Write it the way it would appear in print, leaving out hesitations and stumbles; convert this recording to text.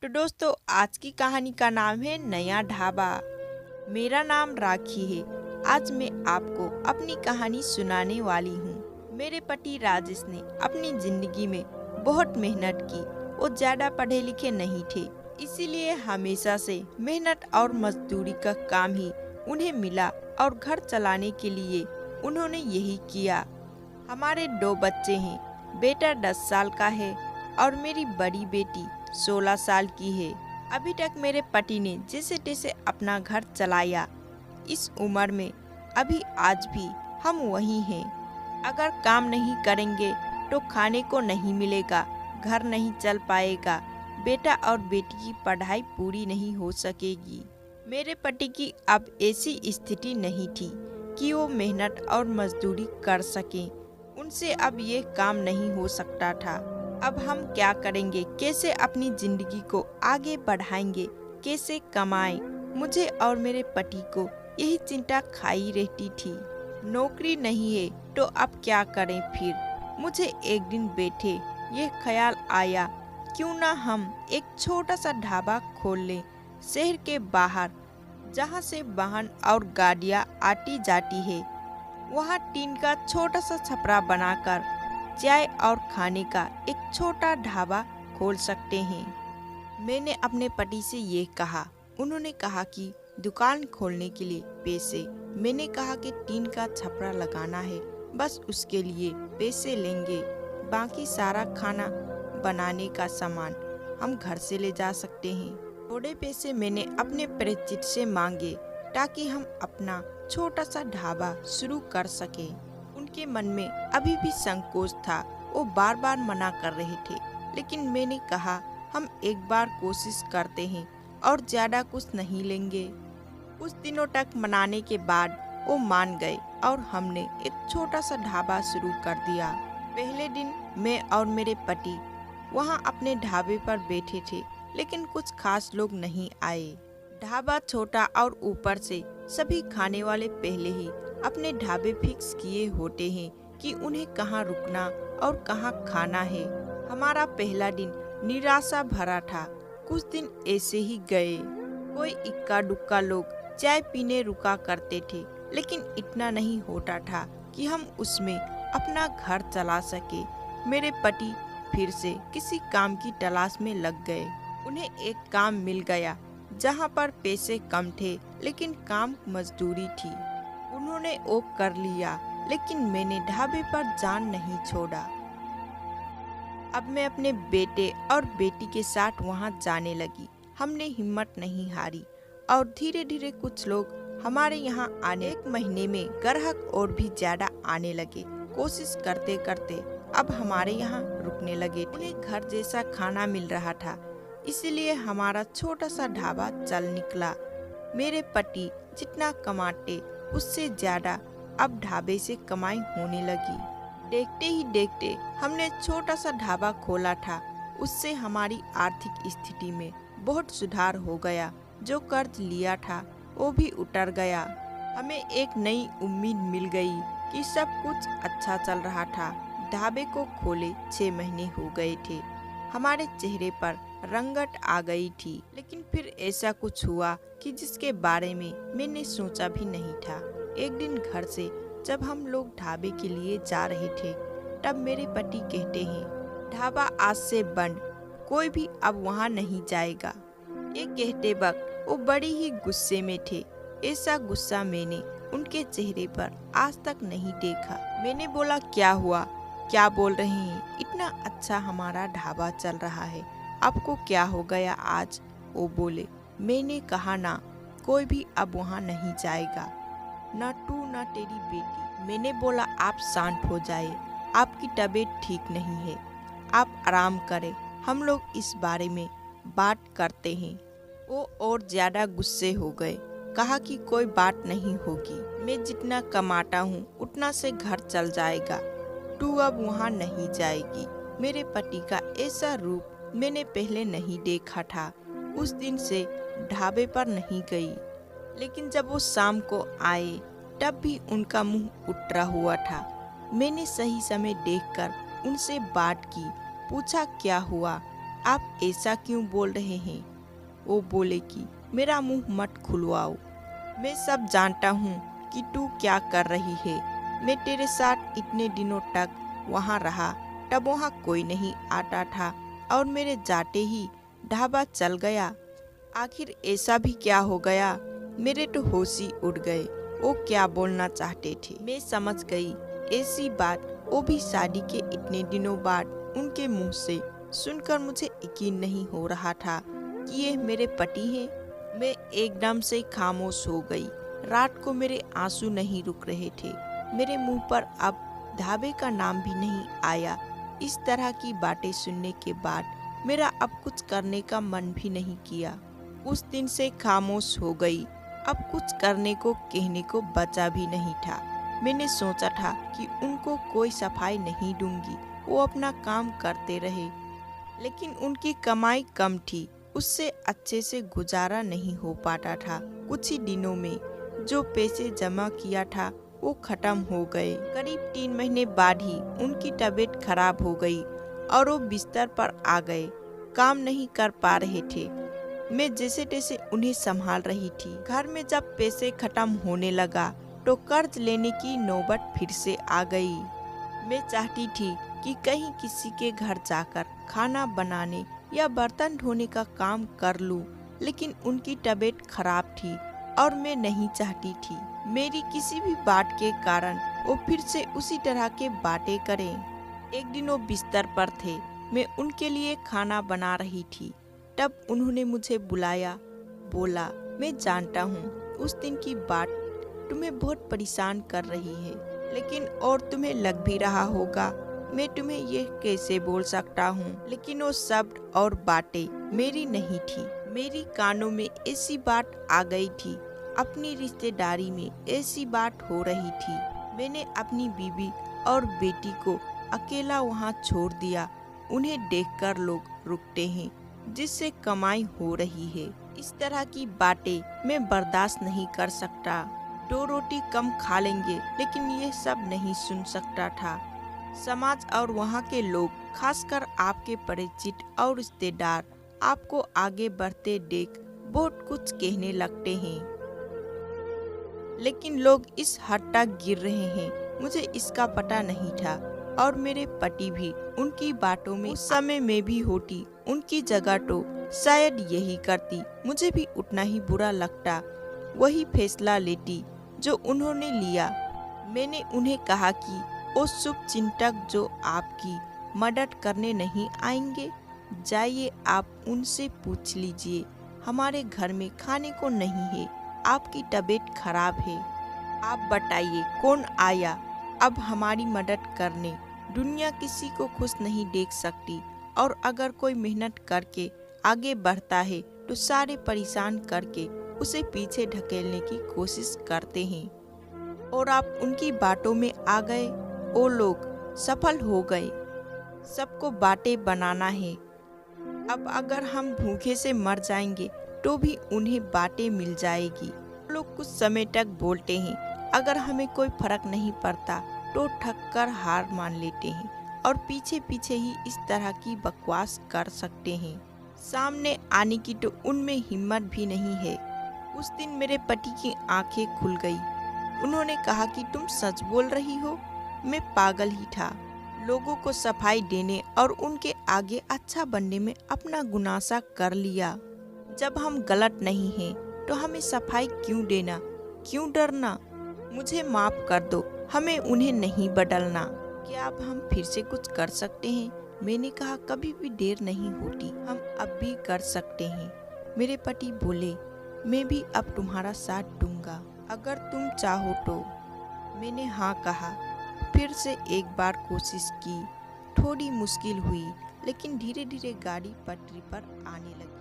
तो दोस्तों, आज की कहानी का नाम है नया ढाबा। मेरा नाम राखी है। आज मैं आपको अपनी कहानी सुनाने वाली हूँ। मेरे पति राजेश ने अपनी जिंदगी में बहुत मेहनत की। वो ज्यादा पढ़े लिखे नहीं थे, इसीलिए हमेशा से मेहनत और मजदूरी का काम ही उन्हें मिला और घर चलाने के लिए उन्होंने यही किया। हमारे दो बच्चे हैं। बेटा 10 साल का है और मेरी बड़ी बेटी 16 साल की है। अभी तक मेरे पति ने जैसे तैसे अपना घर चलाया। इस उम्र में अभी आज भी हम वही हैं। अगर काम नहीं करेंगे तो खाने को नहीं मिलेगा, घर नहीं चल पाएगा, बेटा और बेटी की पढ़ाई पूरी नहीं हो सकेगी। मेरे पति की अब ऐसी स्थिति नहीं थी कि वो मेहनत और मजदूरी कर सकें। उनसे अब ये काम नहीं हो सकता था। अब हम क्या करेंगे, कैसे अपनी जिंदगी को आगे बढ़ाएंगे, कैसे कमाएं? मुझे और मेरे पति को यही चिंता खाई रहती थी। नौकरी नहीं है तो अब क्या करें फिर? मुझे एक दिन बैठे ये ख्याल आया, क्यों ना हम एक छोटा सा ढाबा खोल लें शहर के बाहर, जहाँ से वाहन और गाड़ियाँ आती जाती है। वहाँ टीन का छोटा सा छपरा बनाकर चाय और खाने का एक छोटा ढाबा खोल सकते हैं। मैंने अपने पति से ये कहा। उन्होंने कहा कि दुकान खोलने के लिए पैसे। मैंने कहा कि टीन का छपरा लगाना है, बस उसके लिए पैसे लेंगे। बाकी सारा खाना बनाने का सामान हम घर से ले जा सकते हैं। थोड़े पैसे मैंने अपने परिचित से मांगे ताकि हम अपना छोटा सा ढाबा शुरू कर सके। उनके मन में अभी भी संकोच था। वो बार बार मना कर रहे थे, लेकिन मैंने कहा हम एक बार कोशिश करते हैं और ज्यादा कुछ नहीं लेंगे। कुछ दिनों तक मनाने के बाद वो मान गए और हमने एक छोटा सा ढाबा शुरू कर दिया। पहले दिन मैं और मेरे पति वहाँ अपने ढाबे पर बैठे थे, लेकिन कुछ खास लोग नहीं आए। ढाबा छोटा और ऊपर से सभी खाने वाले पहले ही अपने ढाबे फिक्स किए होते हैं कि उन्हें कहाँ रुकना और कहाँ खाना है। हमारा पहला दिन निराशा भरा था। कुछ दिन ऐसे ही गए। कोई इक्का दुक्का लोग चाय पीने रुका करते थे, लेकिन इतना नहीं होता था कि हम उसमें अपना घर चला सके। मेरे पति फिर से किसी काम की तलाश में लग गए। उन्हें एक काम मिल गया जहाँ पर पैसे कम थे, लेकिन काम मजदूरी थी। उन्होंने वो कर लिया, लेकिन मैंने ढाबे पर जान नहीं छोड़ा। अब मैं अपने बेटे और बेटी के साथ वहाँ जाने लगी। हमने हिम्मत नहीं हारी और धीरे धीरे कुछ लोग हमारे यहाँ आने, एक महीने में ग्राहक और भी ज्यादा आने लगे। कोशिश करते करते अब हमारे यहाँ रुकने लगे। उन्हें घर जैसा खाना मिल रहा था, इसलिए हमारा छोटा सा ढाबा चल निकला। मेरे पति जितना कमाते उससे ज्यादा अब ढाबे से कमाई होने लगी। देखते ही देखते हमने छोटा सा ढाबा खोला था, उससे हमारी आर्थिक स्थिति में बहुत सुधार हो गया। जो कर्ज लिया था वो भी उतर गया। हमें एक नई उम्मीद मिल गई कि सब कुछ अच्छा चल रहा था। ढाबे को खोले 6 महीने हो गए थे। हमारे चेहरे पर रंगत आ गई थी, लेकिन फिर ऐसा कुछ हुआ कि जिसके बारे में मैंने सोचा भी नहीं था। एक दिन घर से जब हम लोग ढाबे के लिए जा रहे थे, तब मेरे पति कहते हैं, ढाबा आज से बंद, कोई भी अब वहाँ नहीं जाएगा। ये कहते वक्त वो बड़ी ही गुस्से में थे। ऐसा गुस्सा मैंने उनके चेहरे पर आज तक नहीं देखा। मैंने बोला, क्या हुआ, क्या बोल रहे हैं? इतना अच्छा हमारा ढाबा चल रहा है, आपको क्या हो गया आज? वो बोले। मैंने कहा ना, कोई भी अब वहाँ नहीं जाएगा, न तू न तेरी बेटी। मैंने बोला, आप शांत हो जाए, आपकी तबीयत ठीक नहीं है, आप आराम करें, हम लोग इस बारे में बात करते हैं। वो और ज्यादा गुस्से हो गए। कहा कि कोई बात नहीं होगी, मैं जितना कमाता हूँ उतना से घर चल जाएगा, तू अब वहाँ नहीं जाएगी। मेरे पति का ऐसा रूप मैंने पहले नहीं देखा था। उस दिन से ढाबे पर नहीं गई, लेकिन जब वो शाम को आए तब भी उनका मुंह उतरा हुआ था। मैंने सही समय देखकर उनसे बात की, पूछा क्या हुआ, आप ऐसा क्यों बोल रहे हैं? वो बोले कि मेरा मुंह मत खुलवाओ। मैं सब जानता हूँ कि तू क्या कर रही है। मैं तेरे साथ इतने दिनों तक वहाँ रहा, तब वहाँ कोई नहीं आता था और मेरे जाते ही ढाबा चल गया। आखिर ऐसा भी क्या हो गया? मेरे तो होश ही उड़ गए। वो क्या बोलना चाहते थे मैं समझ गई। ऐसी बात, वो भी शादी के इतने दिनों बाद उनके मुंह से सुनकर मुझे यकीन नहीं हो रहा था कि ये मेरे पति हैं। मैं एकदम से खामोश हो गई। रात को मेरे आंसू नहीं रुक रहे थे। मेरे मुंह पर अब ढाबे का नाम भी नहीं आया। इस तरह की बातें सुनने के बाद मेरा अब कुछ करने का मन भी नहीं किया। उस दिन से खामोश हो गई। अब कुछ करने को कहने को बचा भी नहीं था। मैंने सोचा था कि उनको कोई सफाई नहीं दूंगी, वो अपना काम करते रहे, लेकिन उनकी कमाई कम थी, उससे अच्छे से गुजारा नहीं हो पाता था। कुछ ही दिनों में जो पैसे जमा किया था वो खत्म हो गए। करीब 3 महीने बाद ही उनकी तबीयत खराब हो गई और वो बिस्तर पर आ गए। काम नहीं कर पा रहे थे। मैं जैसे तैसे उन्हें संभाल रही थी। घर में जब पैसे खत्म होने लगा तो कर्ज लेने की नौबत फिर से आ गई। मैं चाहती थी कि कहीं किसी के घर जाकर खाना बनाने या बर्तन धोने का काम कर लूं, लेकिन उनकी तबीयत खराब थी और मैं नहीं चाहती थी मेरी किसी भी बात के कारण वो फिर से उसी तरह के बातें करें। एक दिन वो बिस्तर पर थे, मैं उनके लिए खाना बना रही थी। तब उन्होंने मुझे बुलाया, बोला, मैं जानता हूँ उस दिन की बात तुम्हें बहुत परेशान कर रही है, लेकिन और तुम्हें लग भी रहा होगा मैं तुम्हें ये कैसे बोल सकता हूँ, लेकिन वो शब्द और बातें मेरी नहीं थी। मेरी कानों में ऐसी बात आ गई थी, अपनी रिश्तेदारी में ऐसी बात हो रही थी। मैंने अपनी बीवी और बेटी को अकेला वहाँ छोड़ दिया। उन्हें देखकर लोग रुकते हैं जिससे कमाई हो रही है। इस तरह की बातें मैं बर्दाश्त नहीं कर सकता। 2 रोटी कम खा लेंगे, लेकिन ये सब नहीं सुन सकता था। समाज और वहाँ के लोग, खासकर आपके परिचित और रिश्तेदार, आपको आगे बढ़ते देख बहुत कुछ कहने लगते हैं, लेकिन लोग इस हद तक गिर रहे हैं, मुझे इसका पता नहीं था। और मेरे पति भी उनकी बातों में, उस समय में भी होती उनकी जगह तो शायद यही करती, मुझे भी उतना ही बुरा लगता, वही फैसला लेती जो उन्होंने लिया। मैंने उन्हें कहा कि वो शुभ चिंतक जो आपकी मदद करने नहीं आएंगे, जाइए आप उनसे पूछ लीजिए। हमारे घर में खाने को नहीं है, आपकी तबीयत खराब है, आप बताइए कौन आया अब हमारी मदद करने। दुनिया किसी को खुश नहीं देख सकती, और अगर कोई मेहनत करके आगे बढ़ता है तो सारे परेशान करके उसे पीछे ढकेलने की कोशिश करते हैं। और आप उनकी बातों में आ गए, वो लोग सफल हो गए। सबको बातें बनाना है। अब अगर हम भूखे से मर जाएंगे तो भी उन्हें बातें मिल जाएगी। लोग कुछ समय तक बोलते हैं, अगर हमें कोई फर्क नहीं पड़ता तो थक कर हार मान लेते हैं और पीछे पीछे ही इस तरह की बकवास कर सकते हैं। सामने आने की तो उनमें हिम्मत भी नहीं है। उस दिन मेरे पति की आंखें खुल गई। उन्होंने कहा कि तुम सच बोल रही हो। मैं पागल ही था। लोगों को सफाई देने और उनके आगे अच्छा बनने में अपना गुनासा कर लिया। जब हम गलत नहीं हैं तो हमें सफाई क्यों देना, क्यों डरना। मुझे माफ कर दो, हमें उन्हें नहीं बदलना। क्या अब हम फिर से कुछ कर सकते हैं? मैंने कहा, कभी भी देर नहीं होती, हम अब भी कर सकते हैं। मेरे पति बोले, मैं भी अब तुम्हारा साथ दूंगा अगर तुम चाहो तो। मैंने हाँ कहा। फिर से एक बार कोशिश की। थोड़ी मुश्किल हुई, लेकिन धीरे धीरे गाड़ी पटरी पर आने लगी।